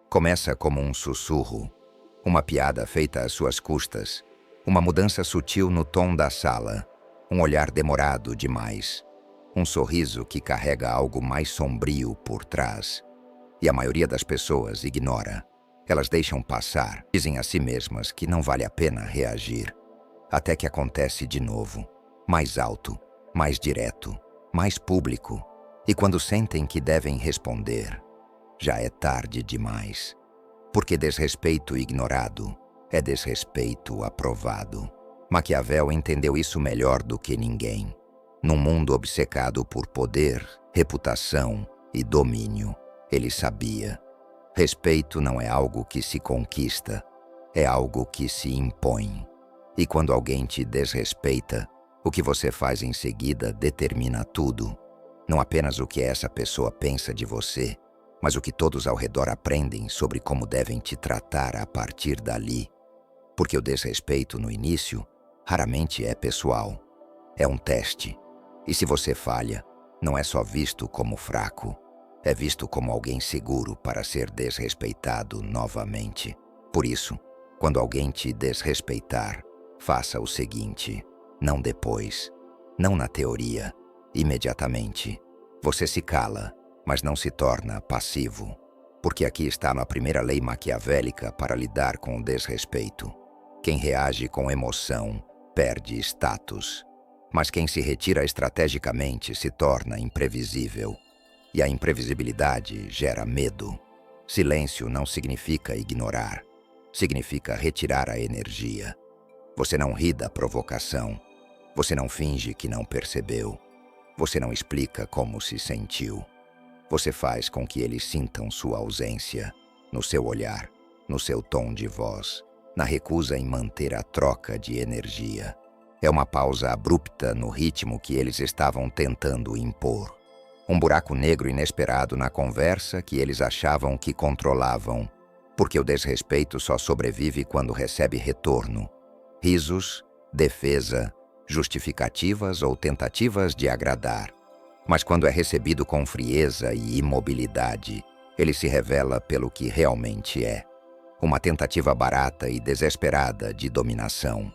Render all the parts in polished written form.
Começa como um sussurro, uma piada feita às suas custas, uma mudança sutil no tom da sala, um olhar demorado demais, um sorriso que carrega algo mais sombrio por trás. E a maioria das pessoas ignora. Elas deixam passar, dizem a si mesmas que não vale a pena reagir. Até que acontece de novo, mais alto, mais direto, mais público. E quando sentem que devem responder, já é tarde demais. Porque desrespeito ignorado é desrespeito aprovado. Maquiavel entendeu isso melhor do que ninguém. Num mundo obcecado por poder, reputação e domínio, ele sabia. Respeito não é algo que se conquista, é algo que se impõe. E quando alguém te desrespeita, o que você faz em seguida determina tudo. Não apenas o que essa pessoa pensa de você, mas o que todos ao redor aprendem sobre como devem te tratar a partir dali. Porque o desrespeito no início raramente é pessoal. É um teste. E se você falha, não é só visto como fraco, é visto como alguém seguro para ser desrespeitado novamente. Por isso, quando alguém te desrespeitar, faça o seguinte: não depois, não na teoria, imediatamente. Você se cala, mas não se torna passivo. Porque aqui está a primeira lei maquiavélica para lidar com o desrespeito. Quem reage com emoção perde status, mas quem se retira estrategicamente se torna imprevisível. E a imprevisibilidade gera medo. Silêncio não significa ignorar, significa retirar a energia. Você não ri da provocação, você não finge que não percebeu, você não explica como se sentiu. Você faz com que eles sintam sua ausência, no seu olhar, no seu tom de voz, na recusa em manter a troca de energia. É uma pausa abrupta no ritmo que eles estavam tentando impor. Um buraco negro inesperado na conversa que eles achavam que controlavam, porque o desrespeito só sobrevive quando recebe retorno. Risos, defesa, justificativas ou tentativas de agradar. Mas quando é recebido com frieza e imobilidade, ele se revela pelo que realmente é. Uma tentativa barata e desesperada de dominação.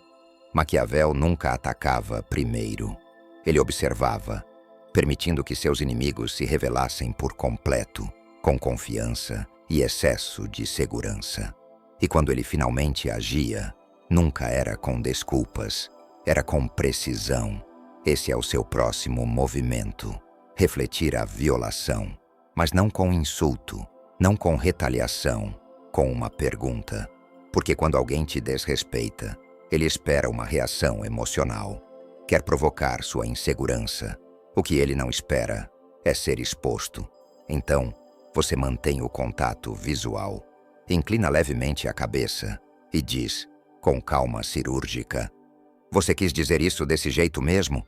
Maquiavel nunca atacava primeiro. Ele observava, permitindo que seus inimigos se revelassem por completo, com confiança e excesso de segurança. E quando ele finalmente agia, nunca era com desculpas, era com precisão. Esse é o seu próximo movimento. Refletir a violação, mas não com insulto, não com retaliação, com uma pergunta. Porque quando alguém te desrespeita, ele espera uma reação emocional. Quer provocar sua insegurança. O que ele não espera é ser exposto. Então, você mantém o contato visual, inclina levemente a cabeça e diz, com calma cirúrgica: você quis dizer isso desse jeito mesmo?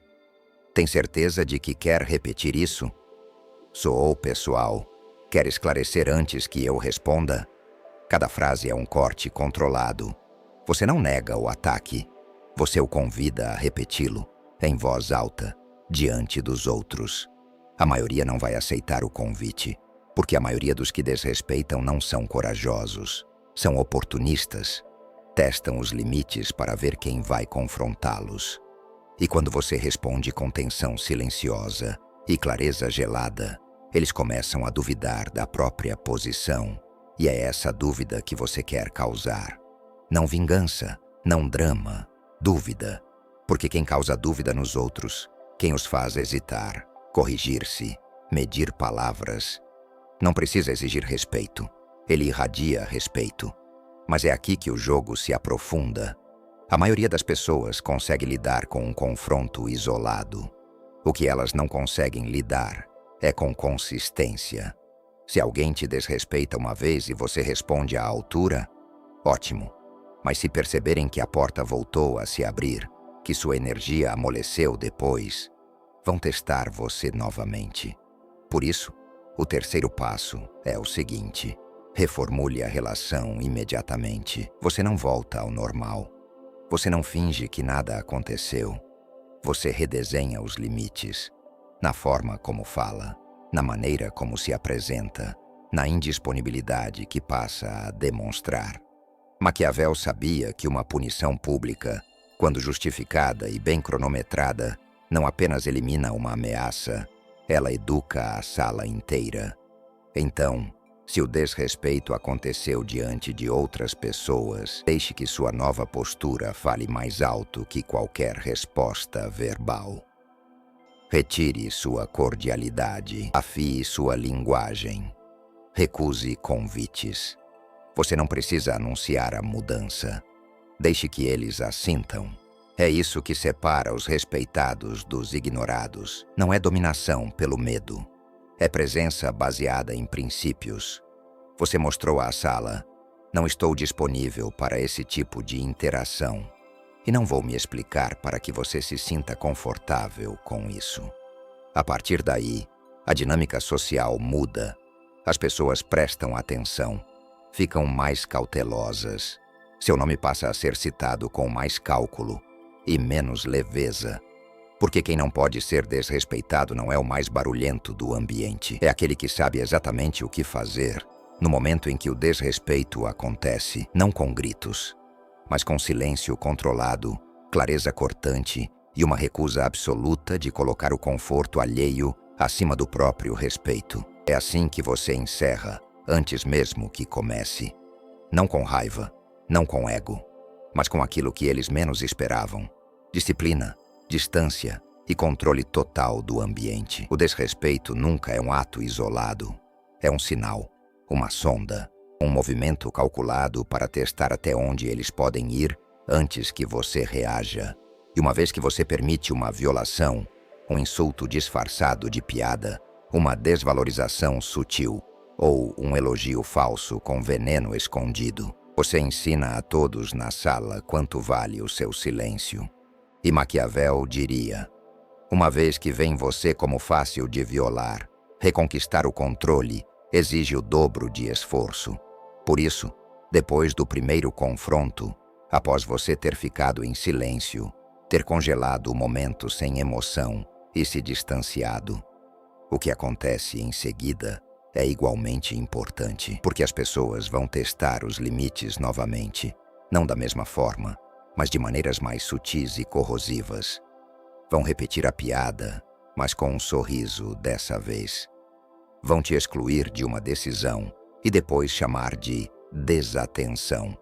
Tem certeza de que quer repetir isso? Soou pessoal. Quer esclarecer antes que eu responda? Cada frase é um corte controlado. Você não nega o ataque. Você o convida a repeti-lo, em voz alta, diante dos outros. A maioria não vai aceitar o convite, porque a maioria dos que desrespeitam não são corajosos. São oportunistas. Testam os limites para ver quem vai confrontá-los. E quando você responde com tensão silenciosa e clareza gelada, eles começam a duvidar da própria posição. E é essa dúvida que você quer causar. Não vingança, não drama, dúvida. Porque quem causa dúvida nos outros, quem os faz hesitar, corrigir-se, medir palavras, não precisa exigir respeito. Ele irradia respeito. Mas é aqui que o jogo se aprofunda. A maioria das pessoas consegue lidar com um confronto isolado. O que elas não conseguem lidar é com consistência. Se alguém te desrespeita uma vez e você responde à altura, ótimo. Mas se perceberem que a porta voltou a se abrir, que sua energia amoleceu depois, vão testar você novamente. Por isso, o terceiro passo é o seguinte: reformule a relação imediatamente. Você não volta ao normal. Você não finge que nada aconteceu. Você redesenha os limites, na forma como fala, na maneira como se apresenta, na indisponibilidade que passa a demonstrar. Maquiavel sabia que uma punição pública, quando justificada e bem cronometrada, não apenas elimina uma ameaça, ela educa a sala inteira. Então, se o desrespeito aconteceu diante de outras pessoas, deixe que sua nova postura fale mais alto que qualquer resposta verbal. Retire sua cordialidade, afie sua linguagem. Recuse convites. Você não precisa anunciar a mudança. Deixe que eles a sintam. É isso que separa os respeitados dos ignorados. Não é dominação pelo medo. É presença baseada em princípios. Você mostrou à sala: não estou disponível para esse tipo de interação. E não vou me explicar para que você se sinta confortável com isso. A partir daí, a dinâmica social muda. As pessoas prestam atenção, ficam mais cautelosas. Seu nome passa a ser citado com mais cálculo e menos leveza. Porque quem não pode ser desrespeitado não é o mais barulhento do ambiente. É aquele que sabe exatamente o que fazer no momento em que o desrespeito acontece, não com gritos, mas com silêncio controlado, clareza cortante e uma recusa absoluta de colocar o conforto alheio acima do próprio respeito. É assim que você encerra, antes mesmo que comece. Não com raiva, não com ego, mas com aquilo que eles menos esperavam: disciplina, distância e controle total do ambiente. O desrespeito nunca é um ato isolado. É um sinal, uma sonda, um movimento calculado para testar até onde eles podem ir antes que você reaja. E uma vez que você permite uma violação, um insulto disfarçado de piada, uma desvalorização sutil ou um elogio falso com veneno escondido, você ensina a todos na sala quanto vale o seu silêncio. E Maquiavel diria: uma vez que vem você como fácil de violar, reconquistar o controle exige o dobro de esforço. Por isso, depois do primeiro confronto, após você ter ficado em silêncio, ter congelado o momento sem emoção e se distanciado, o que acontece em seguida é igualmente importante, porque as pessoas vão testar os limites novamente, não da mesma forma, mas de maneiras mais sutis e corrosivas. Vão repetir a piada, mas com um sorriso dessa vez. Vão te excluir de uma decisão e depois chamar de desatenção.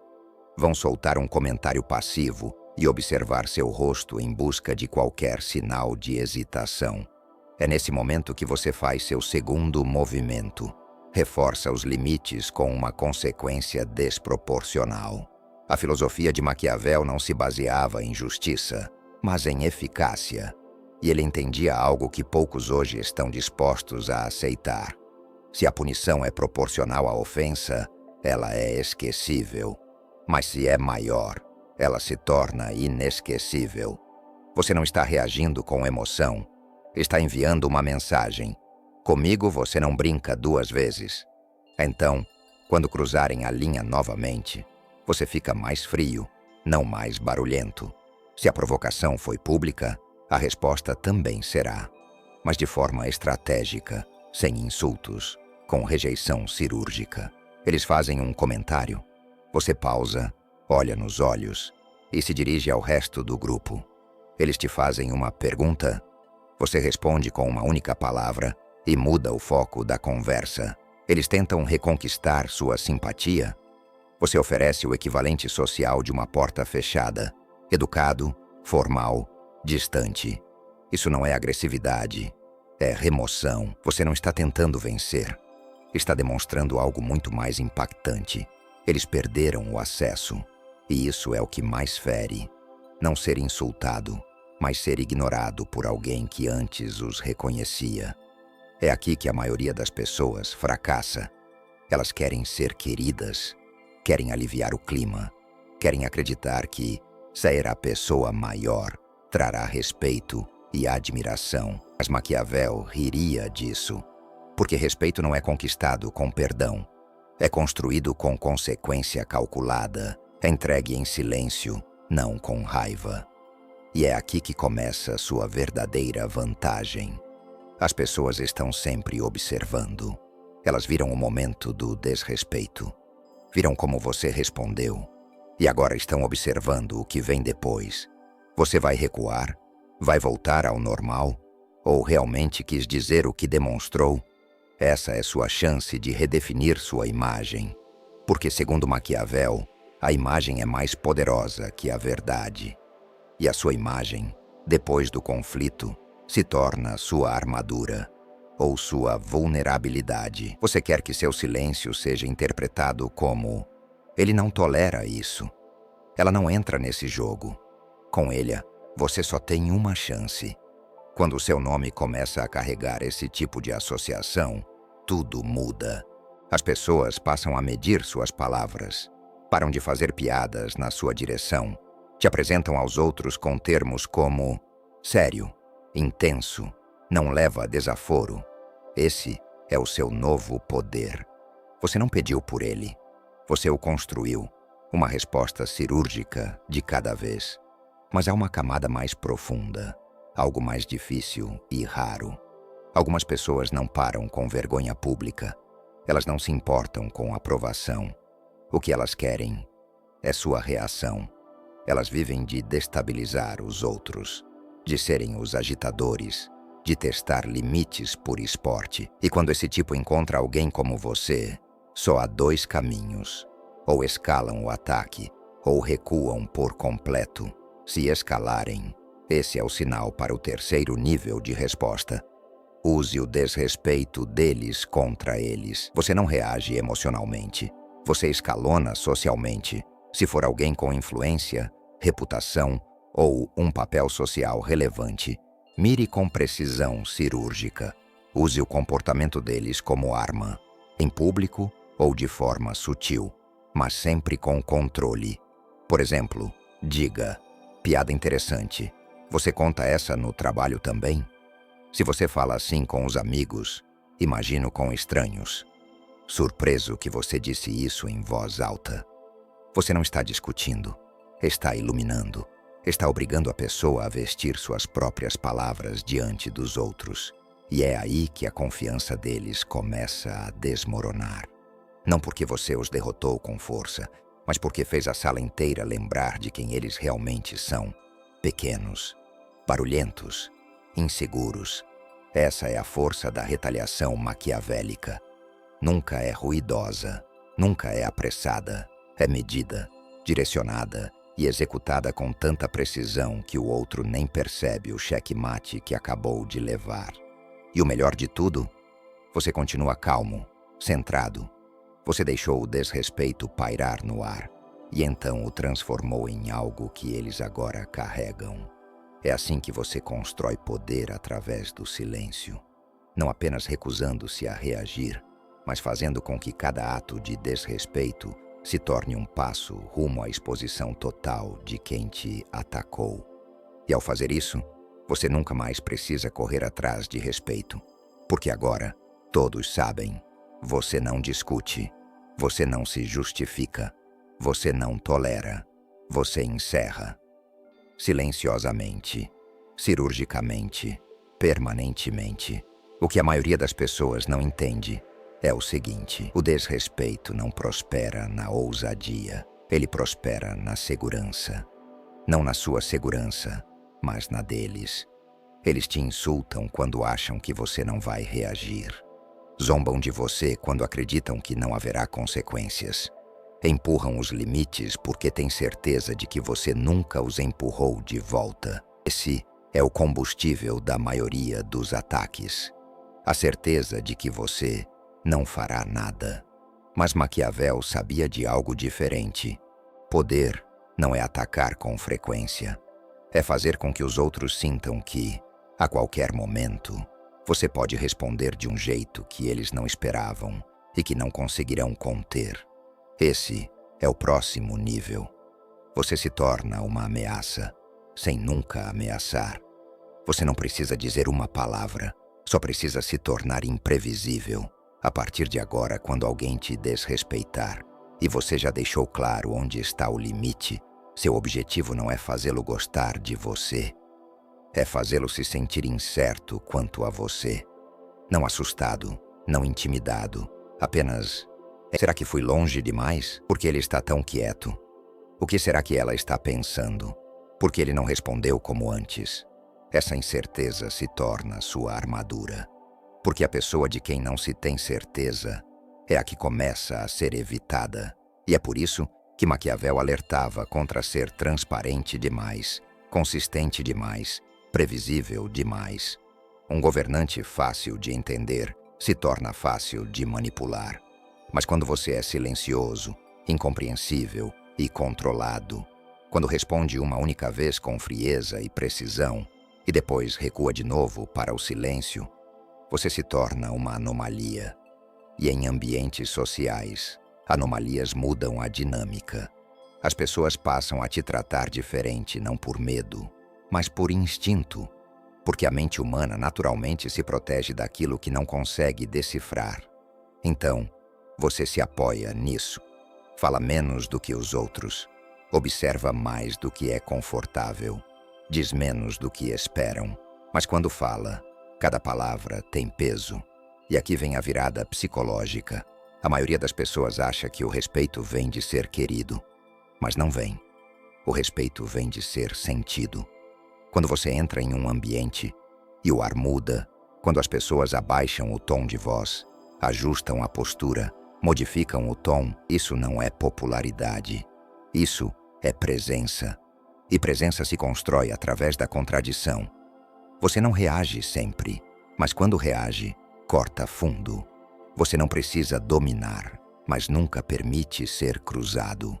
Vão soltar um comentário passivo e observar seu rosto em busca de qualquer sinal de hesitação. É nesse momento que você faz seu segundo movimento. Reforça os limites com uma consequência desproporcional. A filosofia de Maquiavel não se baseava em justiça, mas em eficácia. E ele entendia algo que poucos hoje estão dispostos a aceitar. Se a punição é proporcional à ofensa, ela é esquecível. Mas se é maior, ela se torna inesquecível. Você não está reagindo com emoção, está enviando uma mensagem: comigo você não brinca duas vezes. Então, quando cruzarem a linha novamente, você fica mais frio, não mais barulhento. Se a provocação foi pública, a resposta também será, mas de forma estratégica, sem insultos, com rejeição cirúrgica. Eles fazem um comentário. Você pausa, olha nos olhos e se dirige ao resto do grupo. Eles te fazem uma pergunta. Você responde com uma única palavra e muda o foco da conversa. Eles tentam reconquistar sua simpatia. Você oferece o equivalente social de uma porta fechada, educado, formal, distante. Isso não é agressividade, é remoção. Você não está tentando vencer. Está demonstrando algo muito mais impactante. Eles perderam o acesso. E isso é o que mais fere. Não ser insultado, mas ser ignorado por alguém que antes os reconhecia. É aqui que a maioria das pessoas fracassa. Elas querem ser queridas, querem aliviar o clima, querem acreditar que ser a pessoa maior trará respeito e admiração. Mas Maquiavel riria disso, porque respeito não é conquistado com perdão, é construído com consequência calculada, é entregue em silêncio, não com raiva. E é aqui que começa sua verdadeira vantagem. As pessoas estão sempre observando. Elas viram o momento do desrespeito. Viram como você respondeu. E agora estão observando o que vem depois. Você vai recuar? Vai voltar ao normal? Ou realmente quis dizer o que demonstrou? Essa é sua chance de redefinir sua imagem. Porque, segundo Maquiavel, a imagem é mais poderosa que a verdade. E a sua imagem, depois do conflito, se torna sua armadura ou sua vulnerabilidade. Você quer que seu silêncio seja interpretado como: ele não tolera isso. Ela não entra nesse jogo. Com ele, você só tem uma chance. Quando o seu nome começa a carregar esse tipo de associação, tudo muda. As pessoas passam a medir suas palavras, param de fazer piadas na sua direção, te apresentam aos outros com termos como sério, intenso, não leva a desaforo. Esse é o seu novo poder. Você não pediu por ele, você o construiu, uma resposta cirúrgica de cada vez. Mas há uma camada mais profunda, algo mais difícil e raro. Algumas pessoas não param com vergonha pública. Elas não se importam com aprovação. O que elas querem é sua reação. Elas vivem de destabilizar os outros, de serem os agitadores, de testar limites por esporte. E quando esse tipo encontra alguém como você, só há dois caminhos. Ou escalam o ataque, ou recuam por completo. Se escalarem, esse é o sinal para o terceiro nível de resposta. Use o desrespeito deles contra eles. Você não reage emocionalmente. Você escalona socialmente. Se for alguém com influência, reputação ou um papel social relevante, mire com precisão cirúrgica. Use o comportamento deles como arma, em público ou de forma sutil, mas sempre com controle. Por exemplo, diga: piada interessante. Você conta essa no trabalho também? Se você fala assim com os amigos, imagino com estranhos. Surpreso que você disse isso em voz alta. Você não está discutindo, está iluminando, está obrigando a pessoa a vestir suas próprias palavras diante dos outros. E é aí que a confiança deles começa a desmoronar. Não porque você os derrotou com força, mas porque fez a sala inteira lembrar de quem eles realmente são. Pequenos, barulhentos, inseguros. Essa é a força da retaliação maquiavélica. Nunca é ruidosa, nunca é apressada, é medida, direcionada e executada com tanta precisão que o outro nem percebe o checkmate que acabou de levar. E o melhor de tudo, você continua calmo, centrado. Você deixou o desrespeito pairar no ar e então o transformou em algo que eles agora carregam. É assim que você constrói poder através do silêncio, não apenas recusando-se a reagir, mas fazendo com que cada ato de desrespeito se torne um passo rumo à exposição total de quem te atacou. E ao fazer isso, você nunca mais precisa correr atrás de respeito, porque agora todos sabem: você não discute, você não se justifica, você não tolera, você encerra. Silenciosamente, cirurgicamente, permanentemente. O que a maioria das pessoas não entende é o seguinte: o desrespeito não prospera na ousadia, ele prospera na segurança. Não na sua segurança, mas na deles. Eles te insultam quando acham que você não vai reagir. Zombam de você quando acreditam que não haverá consequências. Empurram os limites porque têm certeza de que você nunca os empurrou de volta. Esse é o combustível da maioria dos ataques. A certeza de que você não fará nada. Mas Maquiavel sabia de algo diferente. Poder não é atacar com frequência. É fazer com que os outros sintam que, a qualquer momento, você pode responder de um jeito que eles não esperavam e que não conseguirão conter. Esse é o próximo nível. Você se torna uma ameaça, sem nunca ameaçar. Você não precisa dizer uma palavra, só precisa se tornar imprevisível. A partir de agora, quando alguém te desrespeitar, e você já deixou claro onde está o limite, seu objetivo não é fazê-lo gostar de você, é fazê-lo se sentir incerto quanto a você. Não assustado, não intimidado, apenas: será que fui longe demais? Por que ele está tão quieto? O que será que ela está pensando? Por que ele não respondeu como antes? Essa incerteza se torna sua armadura. Porque a pessoa de quem não se tem certeza é a que começa a ser evitada. E é por isso que Maquiavel alertava contra ser transparente demais, consistente demais, previsível demais. Um governante fácil de entender se torna fácil de manipular. Mas quando você é silencioso, incompreensível e controlado, quando responde uma única vez com frieza e precisão e depois recua de novo para o silêncio, você se torna uma anomalia. E em ambientes sociais, anomalias mudam a dinâmica. As pessoas passam a te tratar diferente não por medo, mas por instinto, porque a mente humana naturalmente se protege daquilo que não consegue decifrar. Então, você se apoia nisso. Fala menos do que os outros. Observa mais do que é confortável. Diz menos do que esperam. Mas quando fala, cada palavra tem peso. E aqui vem a virada psicológica. A maioria das pessoas acha que o respeito vem de ser querido. Mas não vem. O respeito vem de ser sentido. Quando você entra em um ambiente e o ar muda, quando as pessoas abaixam o tom de voz, ajustam a postura, modificam o tom, isso não é popularidade. Isso é presença. E presença se constrói através da contradição. Você não reage sempre, mas quando reage, corta fundo. Você não precisa dominar, mas nunca permite ser cruzado.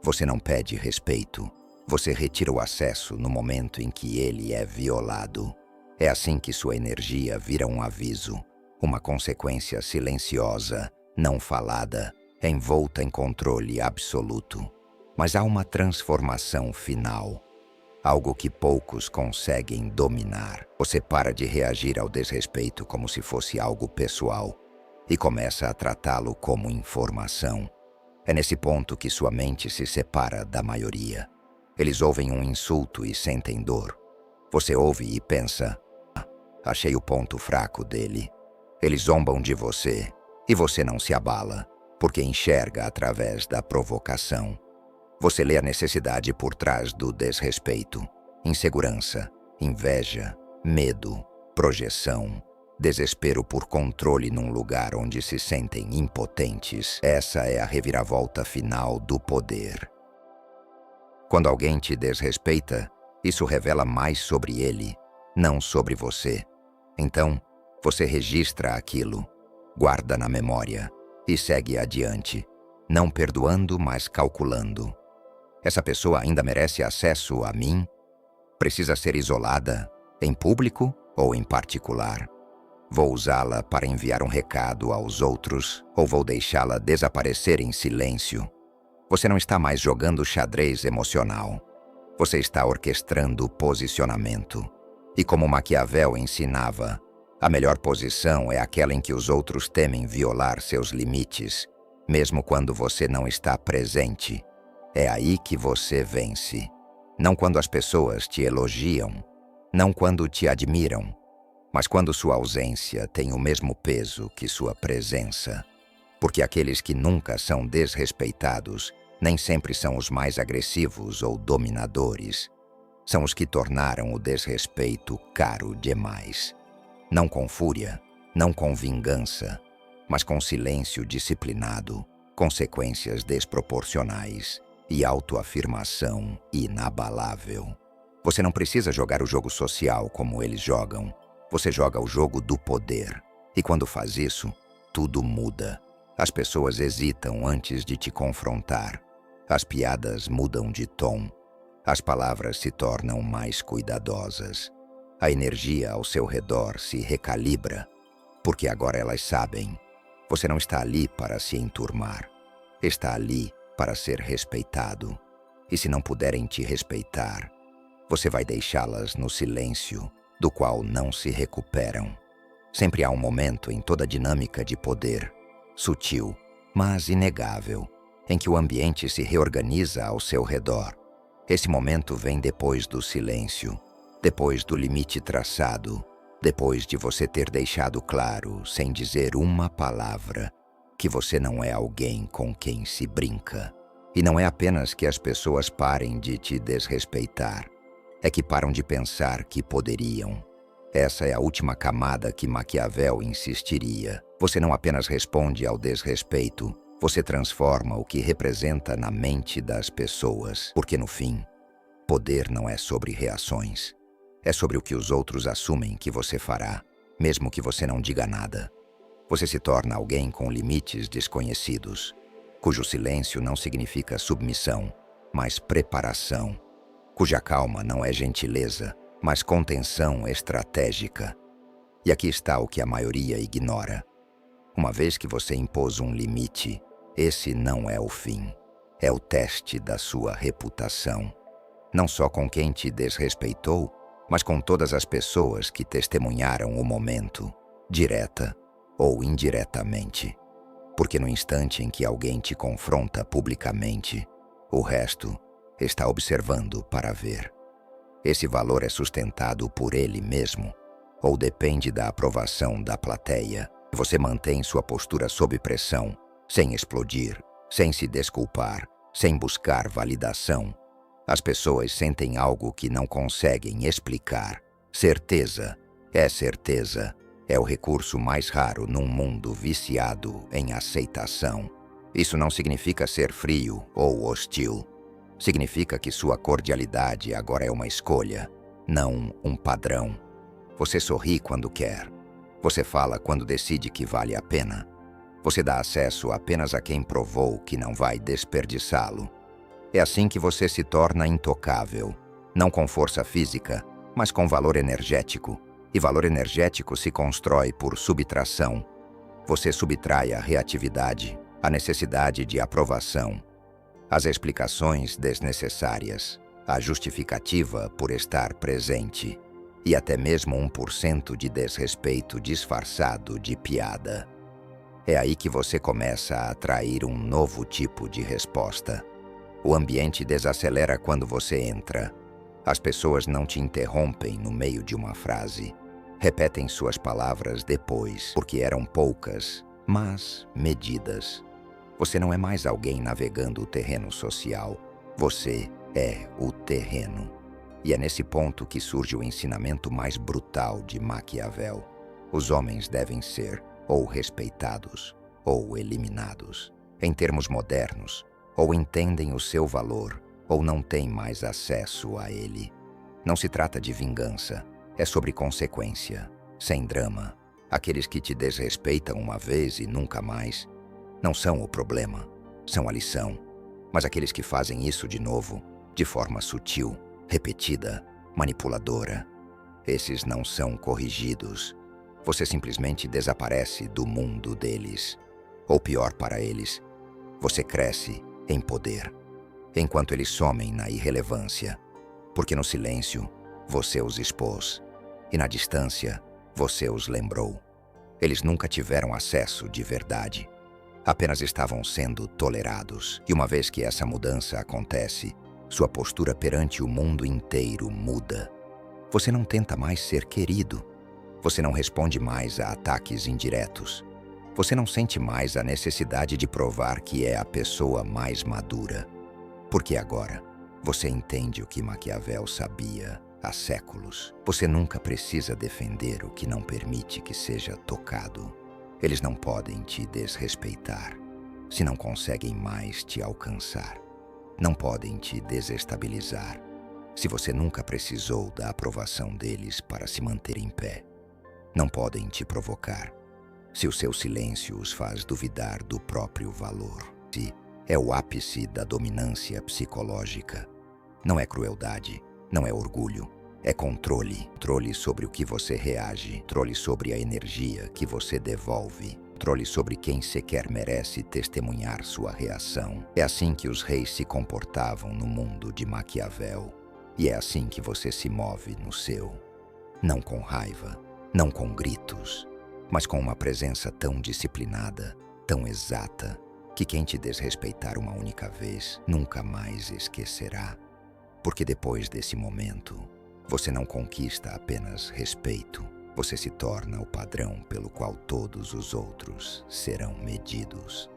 Você não pede respeito. Você retira o acesso no momento em que ele é violado. É assim que sua energia vira um aviso, uma consequência silenciosa, não falada, envolta em controle absoluto. Mas há uma transformação final, algo que poucos conseguem dominar. Você para de reagir ao desrespeito como se fosse algo pessoal e começa a tratá-lo como informação. É nesse ponto que sua mente se separa da maioria. Eles ouvem um insulto e sentem dor. Você ouve e pensa: achei o ponto fraco dele. Eles zombam de você e você não se abala, porque enxerga através da provocação. Você lê a necessidade por trás do desrespeito: insegurança, inveja, medo, projeção, desespero por controle num lugar onde se sentem impotentes. Essa é a reviravolta final do poder. Quando alguém te desrespeita, isso revela mais sobre ele, não sobre você. Então, você registra aquilo, guarda na memória e segue adiante, não perdoando, mas calculando. Essa pessoa ainda merece acesso a mim? Precisa ser isolada, em público ou em particular? Vou usá-la para enviar um recado aos outros ou vou deixá-la desaparecer em silêncio? Você não está mais jogando xadrez emocional. Você está orquestrando posicionamento. E como Maquiavel ensinava, a melhor posição é aquela em que os outros temem violar seus limites, mesmo quando você não está presente. É aí que você vence. Não quando as pessoas te elogiam, não quando te admiram, mas quando sua ausência tem o mesmo peso que sua presença. Porque aqueles que nunca são desrespeitados nem sempre são os mais agressivos ou dominadores. São os que tornaram o desrespeito caro demais. Não com fúria, não com vingança, mas com silêncio disciplinado, consequências desproporcionais e autoafirmação inabalável. Você não precisa jogar o jogo social como eles jogam. Você joga o jogo do poder. E quando faz isso, tudo muda. As pessoas hesitam antes de te confrontar. As piadas mudam de tom. As palavras se tornam mais cuidadosas. A energia ao seu redor se recalibra, porque agora elas sabem. Você não está ali para se enturmar. Está ali para ser respeitado. E se não puderem te respeitar, você vai deixá-las no silêncio, do qual não se recuperam. Sempre há um momento em toda dinâmica de poder, sutil, mas inegável, em que o ambiente se reorganiza ao seu redor. Esse momento vem depois do silêncio, depois do limite traçado, Depois de você ter deixado claro, sem dizer uma palavra, que você não é alguém com quem se brinca. E não é apenas que as pessoas parem de te desrespeitar, é que param de pensar que poderiam. Essa é a última camada que Maquiavel insistiria. Você não apenas responde ao desrespeito, você transforma o que representa na mente das pessoas. Porque no fim, poder não é sobre reações. É sobre o que os outros assumem que você fará, mesmo que você não diga nada. Você se torna alguém com limites desconhecidos, cujo silêncio não significa submissão, mas preparação, cuja calma não é gentileza, mas contenção estratégica. E aqui está o que a maioria ignora. Uma vez que você impôs um limite, esse não é o fim. É o teste da sua reputação. Não só com quem te desrespeitou, mas com todas as pessoas que testemunharam o momento, direta ou indiretamente. Porque no instante em que alguém te confronta publicamente, o resto está observando para ver. Esse valor é sustentado por ele mesmo, ou depende da aprovação da plateia. Você mantém sua postura sob pressão, sem explodir, sem se desculpar, sem buscar validação. As pessoas sentem algo que não conseguem explicar. Certeza é certeza. É o recurso mais raro num mundo viciado em aceitação. Isso não significa ser frio ou hostil. Significa que sua cordialidade agora é uma escolha, não um padrão. Você sorri quando quer. Você fala quando decide que vale a pena. Você dá acesso apenas a quem provou que não vai desperdiçá-lo. É assim que você se torna intocável, não com força física, mas com valor energético. E valor energético se constrói por subtração. Você subtrai a reatividade, a necessidade de aprovação, as explicações desnecessárias, a justificativa por estar presente e até mesmo 1% de desrespeito disfarçado de piada. É aí que você começa a atrair um novo tipo de resposta. O ambiente desacelera quando você entra. As pessoas não te interrompem no meio de uma frase. Repetem suas palavras depois, porque eram poucas, mas medidas. Você não é mais alguém navegando o terreno social. Você é o terreno. E é nesse ponto que surge o ensinamento mais brutal de Maquiavel. Os homens devem ser ou respeitados ou eliminados. Em termos modernos, ou entendem o seu valor ou não têm mais acesso a ele. Não se trata de vingança. É sobre consequência, sem drama. Aqueles que te desrespeitam uma vez e nunca mais não são o problema, são a lição. Mas aqueles que fazem isso de novo, de forma sutil, repetida, manipuladora, esses não são corrigidos. Você simplesmente desaparece do mundo deles. Ou pior para eles, você cresce em poder, enquanto eles somem na irrelevância. Porque no silêncio, você os expôs, e na distância, você os lembrou. Eles nunca tiveram acesso de verdade. Apenas estavam sendo tolerados. E uma vez que essa mudança acontece, sua postura perante o mundo inteiro muda. Você não tenta mais ser querido. Você não responde mais a ataques indiretos. Você não sente mais a necessidade de provar que é a pessoa mais madura. Porque agora, você entende o que Maquiavel sabia há séculos. Você nunca precisa defender o que não permite que seja tocado. Eles não podem te desrespeitar se não conseguem mais te alcançar. Não podem te desestabilizar se você nunca precisou da aprovação deles para se manter em pé. Não podem te provocar se o seu silêncio os faz duvidar do próprio valor. Se é o ápice da dominância psicológica. Não é crueldade, não é orgulho, é controle. Controle sobre o que você reage, controle sobre a energia que você devolve, controle sobre quem sequer merece testemunhar sua reação. É assim que os reis se comportavam no mundo de Maquiavel. E é assim que você se move no seu. Não com raiva, não com gritos, mas com uma presença tão disciplinada, tão exata, que quem te desrespeitar uma única vez nunca mais esquecerá. Porque depois desse momento, você não conquista apenas respeito, Você se torna o padrão pelo qual todos os outros serão medidos.